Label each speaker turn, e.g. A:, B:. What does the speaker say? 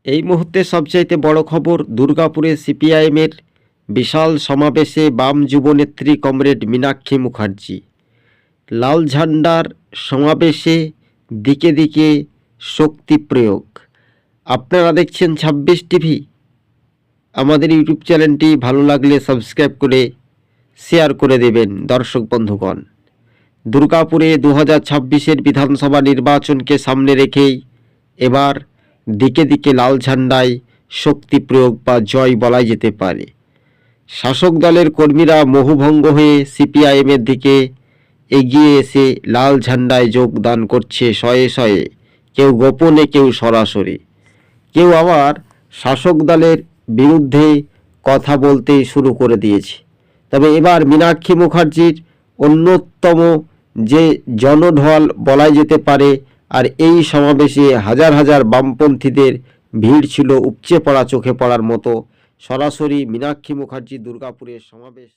A: এই মুহূর্তে সবচাইতে বড় খবর, দুর্গাপুরে সিপিআইএমের বিশাল সমাবেশে বাম যুবনেত্রী কমরেড মীনাক্ষী মুখার্জি। লাল ঝান্ডার সমাবেশে দিকে দিকে শক্তি প্রয়োগ। আপনারা দেখছেন ২৬ টিভি। আমাদের ইউটিউব চ্যানেলটি ভালো লাগলে সাবস্ক্রাইব করে শেয়ার করে দেবেন দর্শক বন্ধুগণ। দুর্গাপুরে 2026-এর বিধানসভা নির্বাচনকে সামনে রেখেই এবার দিকে দিকে লাল ঝান্ডায় শক্তি প্রয়োগ বা জয় বলাই যেতে পারে। শাসক দলের কর্মীরা মোহভঙ্গ হয়ে সিপিআইএমের দিকে এগিয়ে এসে লাল ঝান্ডায় যোগদান করছে শয়ে শয়ে, কেউ গোপনে, কেউ সরাসরি, কেউ আবার শাসক দলের বিরুদ্ধে কথা বলতে শুরু করে দিয়েছে। তবে এবার মীনাক্ষী মুখার্জির অন্যতম যে জনঢল বলাই যেতে পারে, আর এই সমাবেশে হাজার হাজার বামপন্থীদের ভিড় ছিল উপচে পড়া, চোখে পড়ার মতো। সরাসরি মীনাক্ষী মুখার্জি দুর্গাপুরের সমাবেশ।